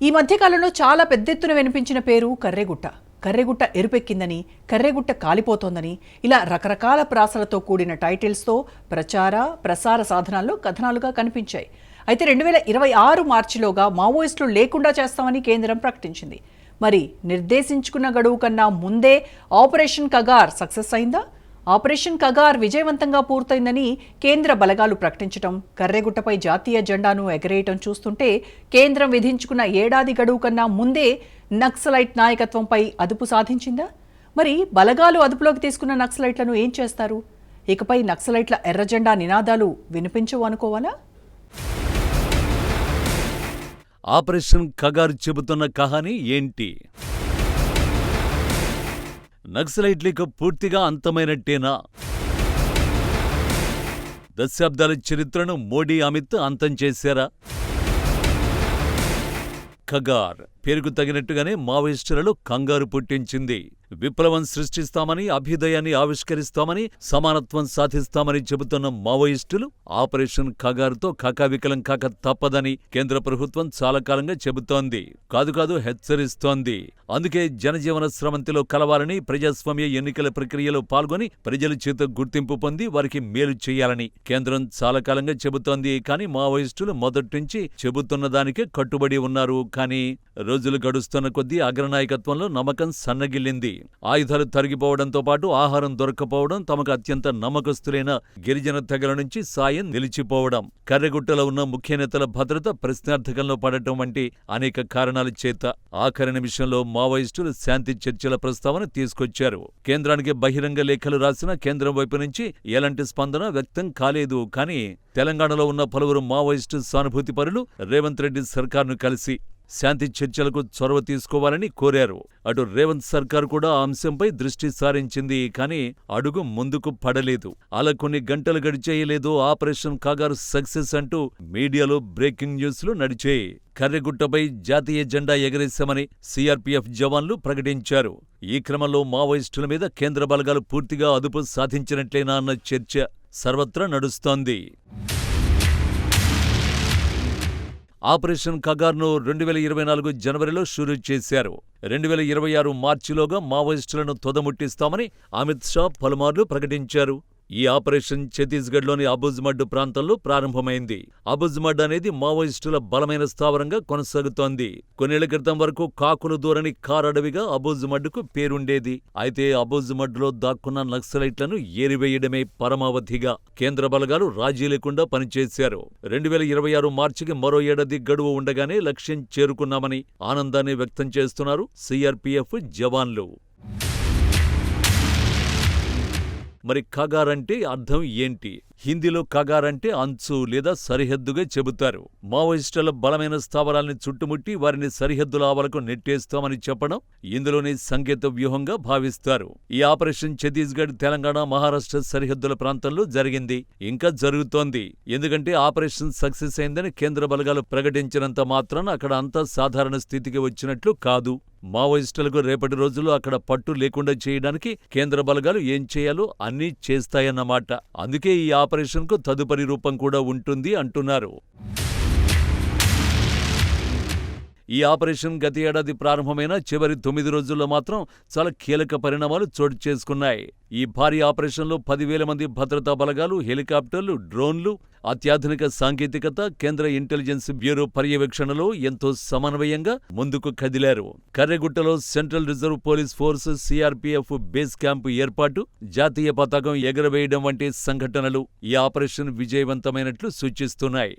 ఈ మధ్యకాలంలో చాలా పెద్దెత్తున వినిపించిన పేరు కర్రెగుట్ట. కర్రెగుట్ట ఎరుపెక్కిందని, కర్రెగుట్ట కాలిపోతోందని, ఇలా రకరకాల ప్రాసలతో కూడిన టైటిల్స్తో ప్రసార సాధనాల్లో కథనాలుగా కనిపించాయి. అయితే 2026 మార్చిలోగా మావోయిస్టులు లేకుండా చేస్తామని కేంద్రం ప్రకటించింది. మరి నిర్దేశించుకున్న గడువు కన్నా ముందే ఆపరేషన్ కగార్ సక్సెస్ అయిందా? ఆపరేషన్ కగార్ విజయవంతంగా పూర్తయిందని కేంద్ర బలగాలు ప్రకటించడం, కర్రెగుట్టపై జాతీయ జెండాను ఎగరేయటం చూస్తుంటే కేంద్రం విధించుకున్న ఏడాది గడువు కన్నా ముందే నక్సలైట్ నాయకత్వంపై అదుపు సాధించిందా? మరి బలగాలు అదుపులోకి తీసుకున్న నక్సలైట్లను ఏం చేస్తారు? ఇకపై నక్సలైట్ల ఎర్రజెండా నినాదాలు వినిపించవు అనుకోవాలా? ఆపరేషన్ కగార్ చెబుతున్న కహాని ఏంటి? నక్సలైట్లకు పూర్తిగా అంతమైనట్టేనా? దశాబ్దాల చరిత్రను మోడీ అమిత్ అంతం చేశారా? కగార్ పేరుకు తగినట్టుగానే మావోయిస్టులలో కంగారు పుట్టించింది. విప్లవం సృష్టిస్తామని, అభ్యుదయాన్ని ఆవిష్కరిస్తామని, సమానత్వం సాధిస్తామని చెబుతున్న మావోయిస్టులు ఆపరేషన్ కగారుతో కకావికలం కాక తప్పదని కేంద్ర ప్రభుత్వం చాలా కాలంగా చెబుతోంది. కాదు హెచ్చరిస్తోంది. అందుకే జనజీవన స్రవంతిలో కలవాలని, ప్రజాస్వామ్య ఎన్నికల ప్రక్రియలో పాల్గొని ప్రజల చేత గుర్తింపు పొంది వారికి మేలు చేయాలని కేంద్రం చాలా కాలంగా చెబుతోంది. కానీ మావోయిస్టులు మొదట్నుంచి చెబుతున్న దానికే కట్టుబడి ఉన్నారు. కానీ రోజులు గడుస్తున్న కొద్దీ అగ్రనాయకత్వంలో నమ్మకం సన్నగిల్లింది. ఆయుధాలు తరిగిపోవడంతో పాటు ఆహారం దొరక్కపోవడం, తమకు అత్యంత నమ్మకస్తులైన గిరిజన తెగల నుంచి సాయం నిలిచిపోవడం, కర్రెగుట్టలో ఉన్న ముఖ్య నేతల భద్రత ప్రశ్నార్థకంలో పడటం వంటి అనేక కారణాల చేత ఆఖరి నిమిషంలో మావోయిస్టులు శాంతి చర్చల ప్రస్తావన తీసుకొచ్చారు. కేంద్రానికి బహిరంగ లేఖలు రాసిన కేంద్రం వైపు నుంచి ఎలాంటి స్పందన వ్యక్తం కాలేదు. కానీ తెలంగాణలో ఉన్న పలువురు మావోయిస్టు సానుభూతి పరులు రేవంత్ రెడ్డి సర్కార్ను కలిసి శాంతి చర్చలకు చొరవ తీసుకోవాలని కోరారు. అటు రేవంత్ సర్కార్ కూడా ఆ అంశంపై దృష్టి సారించింది. కానీ అడుగు ముందుకు పడలేదు. అలా కొన్ని గంటలు గడిచేయలేదు. ఆపరేషన్ కగార్ సక్సెస్ అంటూ మీడియాలో బ్రేకింగ్ న్యూస్లు నడిచాయి. కర్రెగుట్టపై జాతీయ జెండా ఎగరేశామని సిఆర్పీఎఫ్ జవాన్లు ప్రకటించారు. ఈ క్రమంలో మావోయిస్టుల మీద కేంద్ర బలగాలు పూర్తిగా అదుపు సాధించినట్లేనా అన్న చర్చ సర్వత్రా నడుస్తోంది. ఆపరేషన్ కగార్ను 2024 జనవరిలో షురూ చేశారు. 2026 మార్చిలోగా మావోయిస్టులను తొదముట్టిస్తామని అమిత్ షా పలుమార్లు ప్రకటించారు. ఈ ఆపరేషన్ ఛత్తీస్గఢ్లోని అబుజ్మడ్ ప్రాంతంలో ప్రారంభమైంది. అబుజ్మడ్ అనేది మావోయిస్టుల బలమైన స్థావరంగా కొనసాగుతోంది. కొన్నేళ్ల క్రితం వరకు కాకులు దూరని కారడవిగా అబుజ్మడ్కు పేరుండేది. అయితే అబుజ్మడ్లో దాక్కున్న నక్సలైట్లను ఏరివేయడమే పరమావధిగా కేంద్ర బలగాలు రాజీ లేకుండా పనిచేశారు. 2026 మార్చికి మరో ఏడాది గడువు ఉండగానే లక్ష్యం చేరుకున్నామని ఆనందాన్ని వ్యక్తం చేస్తున్నారు సిఆర్పీఎఫ్ జవాన్లు. మరి కగార్ అంటే అర్థం ఏంటి? హిందీలో కగార్ అంటే అంచు లేదా సరిహద్దుగా చెబుతారు. మావోయిస్టుల బలమైన స్థావరాల్ని చుట్టుముట్టి వారిని సరిహద్దుల ఆవలకు నెట్టేస్తామని చెప్పడం ఇందులోని సంకేత వ్యూహంగా భావిస్తారు. ఈ ఆపరేషన్ ఛత్తీస్గఢ్, తెలంగాణ, మహారాష్ట్ర సరిహద్దుల ప్రాంతంలో జరిగింది. ఇంకా జరుగుతోంది. ఎందుకంటే ఆపరేషన్ సక్సెస్ అయిందని కేంద్ర బలగాలు ప్రకటించినంత మాత్రాన అక్కడ అంతా సాధారణ స్థితికి వచ్చినట్లు కాదు. మావోయిస్టులకు రేపటి రోజుల్లో అక్కడ పట్టు లేకుండా చేయడానికి కేంద్ర బలగాలు ఏం చేయాలో అన్నీ చేస్తాయన్నమాట. అందుకే ఈ ఆపరేషన్కు తదుపరి రూపం కూడా ఉంటుంది అంటున్నారు. ఈ ఆపరేషన్ గత ఏడాది ప్రారంభమైన చివరి 9 రోజుల్లో మాత్రం చాలా కీలక పరిణామాలు చోటు చేసుకున్నాయి. ఈ భారీ ఆపరేషన్లో 10,000 మంది భద్రతా బలగాలు, హెలికాప్టర్లు, డ్రోన్లు, అత్యాధునిక సాంకేతికత, కేంద్ర ఇంటెలిజెన్స్ బ్యూరో పర్యవేక్షణలో ఎంతో సమన్వయంగా ముందుకు కదిలారు. కర్రెగుట్టలో Central Reserve Police Force, CRPF base camp ఏర్పాటు, జాతీయ పతాకం ఎగరవేయడం వంటి సంఘటనలు ఈ ఆపరేషన్ విజయవంతమైనట్లు సూచిస్తున్నాయి.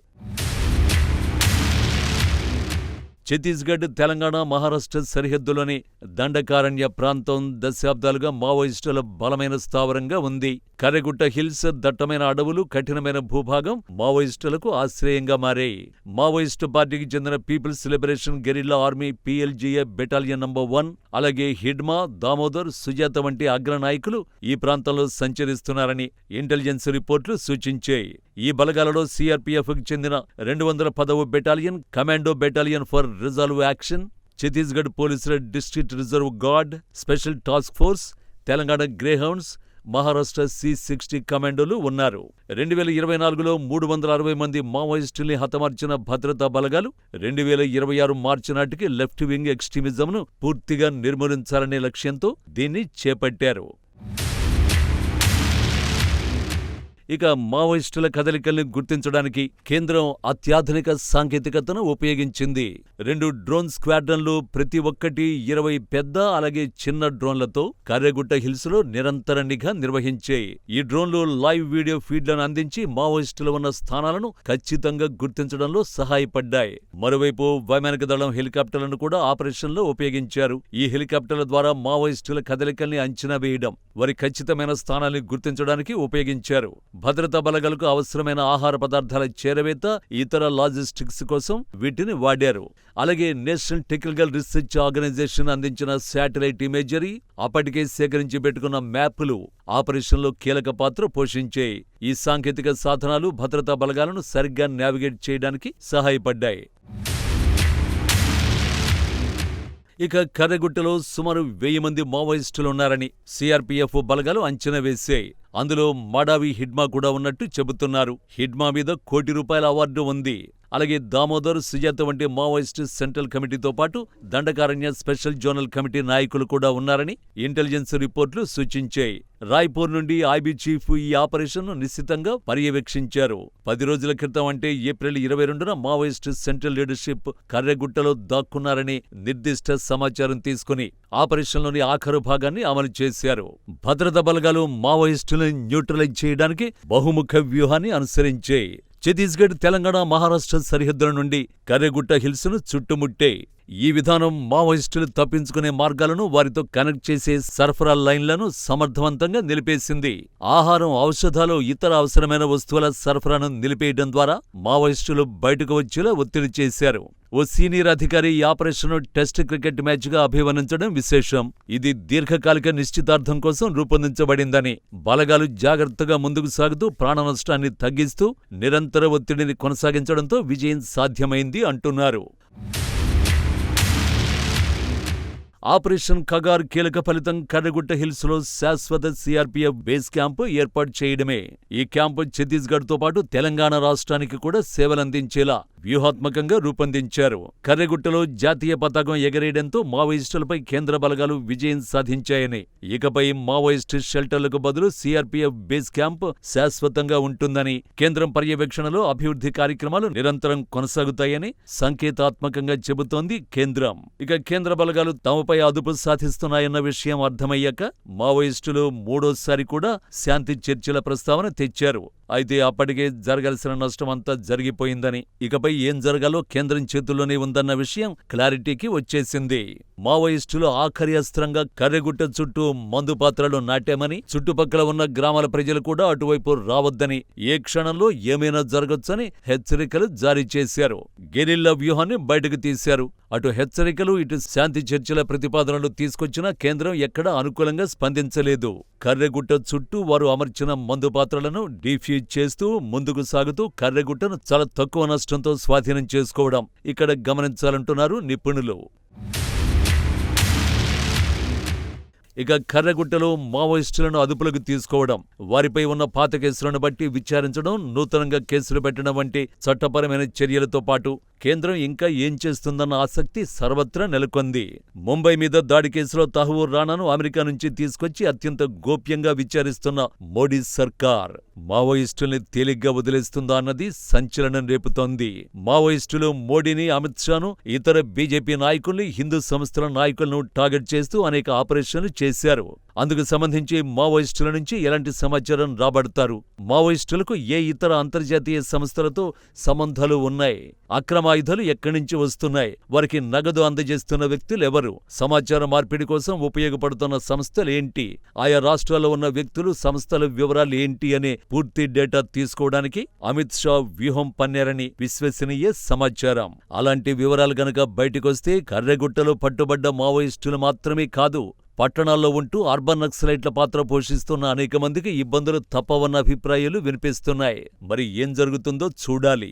ఛత్తీస్గఢ్, తెలంగాణ, మహారాష్ట్ర సరిహద్దులోని దండకారణ్య ప్రాంతం దశాబ్దాలుగా మావోయిస్టుల బలమైన స్థావరంగా ఉంది. కర్రెగుట్ట హిల్స్, దట్టమైన అడవులు, కఠినమైన భూభాగం మావోయిస్టులకు ఆశ్రయంగా మారాయి. మావోయిస్టు పార్టీకి చెందిన People's Liberation Guerrilla Army PLGA battalion number 1, అలాగే హిడ్మా, దామోదర్, సుజాత వంటి అగ్రనాయకులు ఈ ప్రాంతంలో సంచరిస్తున్నారని ఇంటెలిజెన్స్ రిపోర్టులు సూచించాయి. ఈ బలగాలలో సిఆర్పీఎఫ్కి చెందిన 210వ battalion, commando battalion for reserve action, Chhattisgarh పోలీసుల district reserve guard, special task force, Telangana Greyhounds, Maharashtra C-60 కమాండోలు ఉన్నారు. 2024లో 360 మంది మావోయిస్టుల్ని హతమార్చిన భద్రతా బలగాలు 2026 మార్చి నాటికి లెఫ్ట్ వింగ్ ఎక్స్ట్రీమిజంను పూర్తిగా నిర్మూలించాలనే లక్ష్యంతో దీన్ని చేపట్టారు. ఇక మావోయిస్టుల కదలికల్ని గుర్తించడానికి కేంద్రం అత్యాధునిక సాంకేతికతను ఉపయోగించింది. 2 డ్రోన్ స్క్వాడ్రన్లు, ప్రతి ఒక్కటి 20 పెద్ద అలాగే చిన్న డ్రోన్లతో కర్రెగుట్ట హిల్స్ లో నిరంతర నిఘా నిర్వహించాయి. ఈ డ్రోన్లు లైవ్ వీడియో ఫీడ్లను అందించి మావోయిస్టులు ఉన్న స్థానాలను ఖచ్చితంగా గుర్తించడంలో సహాయపడ్డాయి. మరోవైపు వైమానిక దళం హెలికాప్టర్లను కూడా ఆపరేషన్లో ఉపయోగించారు. ఈ హెలికాప్టర్ల ద్వారా మావోయిస్టుల కదలికల్ని అంచనా వేయడం, వారి ఖచ్చితమైన స్థానాల్ని గుర్తించడానికి ఉపయోగించారు. భద్రతా బలగాలకు అవసరమైన ఆహార పదార్థాల చేరవేత, ఇతర లాజిస్టిక్స్ కోసం వీటిని వాడారు. అలాగే నేషనల్ టెక్నికల్ రీసెర్చ్ ఆర్గనైజేషన్ అందించిన శాటిలైట్ ఇమేజరీ, అప్పటికే సేకరించి పెట్టుకున్న మ్యాపులు ఆపరేషన్లో కీలక పాత్ర పోషించాయి. ఈ సాంకేతిక సాధనాలు భద్రతా బలగాలను సరిగ్గా నావిగేట్ చేయడానికి సహాయపడ్డాయి. ఇక కర్రెగుట్టలో సుమారు 1000 మంది మావోయిస్టులున్నారని సిఆర్పీఎఫ్ బలగాలు అంచనా వేశాయి. అందులో మడావి హిడ్మా కూడా ఉన్నట్టు చెబుతున్నారు. హిడ్మా మీద ₹1 కోటి అవార్డు ఉంది. అలాగే దామోదర్, సుజాత వంటి మావోయిస్ట్ సెంట్రల్ కమిటీతో పాటు దండకారణ్య స్పెషల్ జోనల్ కమిటీ నాయకులు కూడా ఉన్నారని ఇంటెలిజెన్స్ రిపోర్టులు సూచించాయి. రాయ్పూర్ నుండి ఐబీ చీఫ్ ఈ ఆపరేషన్ను నిశ్చితంగా పర్యవేక్షించారు. 10 రోజుల క్రితం అంటే ఏప్రిల్ 22న మావోయిస్ట్ సెంట్రల్ లీడర్షిప్ కర్రెగుట్టలో దాక్కున్నారని నిర్దిష్ట సమాచారం తీసుకుని ఆపరేషన్లోని ఆఖరు భాగాన్ని అమలు చేశారు. భద్రతా బలగాలు మావోయిస్టులను న్యూట్రలైజ్ చేయడానికి బహుముఖ వ్యూహాన్ని అనుసరించాయి. ఛత్తీస్గఢ్, తెలంగాణ, మహారాష్ట్ర సరిహద్దుల నుండి కర్రెగుట్ట హిల్స్ను చుట్టుముట్టే. ఈ విధానం మావోయిస్టులు తప్పించుకునే మార్గాలను, వారితో కనెక్ట్ చేసే సరఫరా లైన్లను సమర్థవంతంగా నిలిపేసింది. ఆహారం, ఔషధాలు, ఇతర అవసరమైన వస్తువుల సరఫరాను నిలిపేయడం ద్వారా మావోయిస్టులు బయటకు వచ్చేలా ఒత్తిడి చేశారు. ఓ సీనియర్ అధికారి ఈ ఆపరేషన్ను టెస్ట్ క్రికెట్ మ్యాచ్గా అభివర్ణించడం విశేషం. ఇది దీర్ఘకాలిక నిశ్చితార్థం కోసం రూపొందించబడిందని, బలగాలు జాగ్రత్తగా ముందుకు సాగుతూ ప్రాణ నష్టాన్ని తగ్గిస్తూ నిరంతర ఒత్తిడిని కొనసాగించడంతో విజయం సాధ్యమైంది అంటున్నారు. ఆపరేషన్ కగార్ కీలక ఫలితం కర్రెగుట్ట హిల్స్ లో శాశ్వత సిఆర్పీఎఫ్ బేస్ క్యాంపు ఏర్పాటు చేయడమే. ఈ క్యాంపు ఛత్తీస్గఢ్తో పాటు తెలంగాణ రాష్ట్రానికి కూడా సేవలందించేలా వ్యూహాత్మకంగా రూపొందించారు. కర్రెగుట్టలో జాతీయ పతాకం ఎగరేయడంతో మావోయిస్టులపై కేంద్ర బలగాలు విజయం సాధించాయని, ఇకపై మావోయిస్టు షెల్టర్లకు బదులు సిఆర్పీఎఫ్ బేస్ క్యాంప్ శాశ్వతంగా ఉంటుందని, కేంద్రం పర్యవేక్షణలో అభివృద్ధి కార్యక్రమాలు నిరంతరం కొనసాగుతాయని సంకేతాత్మకంగా చెబుతోంది కేంద్రం. ఇక కేంద్ర బలగాలు తమపై అదుపు సాధిస్తున్నాయన్న విషయం అర్థమయ్యాక మావోయిస్టులు మూడోసారి కూడా శాంతి చర్చల ప్రస్తావన తెచ్చారు. అయితే అప్పటికే జరగాల్సిన నష్టమంతా జరిగిపోయిందని, ఇకపై ఏం జరగాలో కేంద్రం చేతుల్లోనే ఉందన్న విషయం క్లారిటీకి వచ్చేసింది. మావోయిస్టులు ఆఖరి అస్త్రంగా కర్రెగుట్ట చుట్టూ మందు పాత్రలు నాటామని, చుట్టుపక్కల ఉన్న గ్రామాల ప్రజలు కూడా అటువైపు రావద్దని, ఏ క్షణంలో ఏమైనా జరగొచ్చని హెచ్చరికలు జారీ చేశారు. గెరిల్లా వ్యూహాన్ని బయటకు తీశారు. అటు హెచ్చరికలు, ఇటు శాంతి చర్చల ప్రతిపాదనలు తీసుకొచ్చినా కేంద్రం ఎక్కడా అనుకూలంగా స్పందించలేదు. కర్రెగుట్ట చుట్టూ వారు అమర్చిన మందు పాత్రలను డీఫ్యూజ్ చేస్తూ ముందుకు సాగుతూ కర్రెగుట్టను చాలా తక్కువ నష్టంతో స్వాధీనం చేసుకోవడం ఇక్కడ గమనించాలంటున్నారు నిపుణులు. ఇక కర్రెగుట్టలో మావోయిస్టులను అదుపులోకి తీసుకోవడం, వారిపై ఉన్న పాత కేసులను బట్టి విచారించడం, నూతనంగా కేసులు పెట్టడం వంటి చట్టపరమైన చర్యలతో పాటు కేంద్రం ఇంకా ఏం చేస్తుందన్న ఆసక్తి సర్వత్రా నెలకొంది. ముంబై మీద దాడి కేసులో తహవూర్ రాణాను అమెరికా నుంచి తీసుకొచ్చి అత్యంత గోప్యంగా విచారిస్తున్న మోడీ సర్కార్ మావోయిస్టుల్ని తేలిగ్గా వదిలేస్తుందా అన్నది సంచలనం రేపుతోంది. మావోయిస్టులు మోడీని, అమిత్ షాను, ఇతర బీజేపీ నాయకుల్ని, హిందూ సంస్థల నాయకులను టార్గెట్ చేస్తూ అనేక ఆపరేషన్లు చేశారు. అందుకు సంబంధించి మావోయిస్టుల నుంచి ఎలాంటి సమాచారం రాబడతారు? మావోయిస్టులకు ఏ ఇతర అంతర్జాతీయ సంస్థలతో సంబంధాలు ఉన్నాయి? అక్రమ ఆయుధాలు ఎక్కడి నుంచి వస్తున్నాయి? వారికి నగదు అందజేస్తున్న వ్యక్తులు ఎవరు? సమాచార మార్పిడి కోసం ఉపయోగపడుతున్న సంస్థలు ఏంటి? ఆయా రాష్ట్రాల్లో ఉన్న వ్యక్తులు, సంస్థల వివరాలు ఏంటి అనే పూర్తి డేటా తీసుకోవడానికి అమిత్ షా వ్యూహం పన్నారని విశ్వసనీయ సమాచారం. అలాంటి వివరాలు గనక బయటికొస్తే కర్రెగుట్టలో పట్టుబడ్డ మావోయిస్టులు మాత్రమే కాదు, పట్టణాల్లో ఉంటూ అర్బన్ నక్సలైట్ల పాత్ర పోషిస్తున్న అనేక మందికి ఇబ్బందులు తప్పవన్న అభిప్రాయాలు వినిపిస్తున్నాయి. మరి ఏం జరుగుతుందో చూడాలి.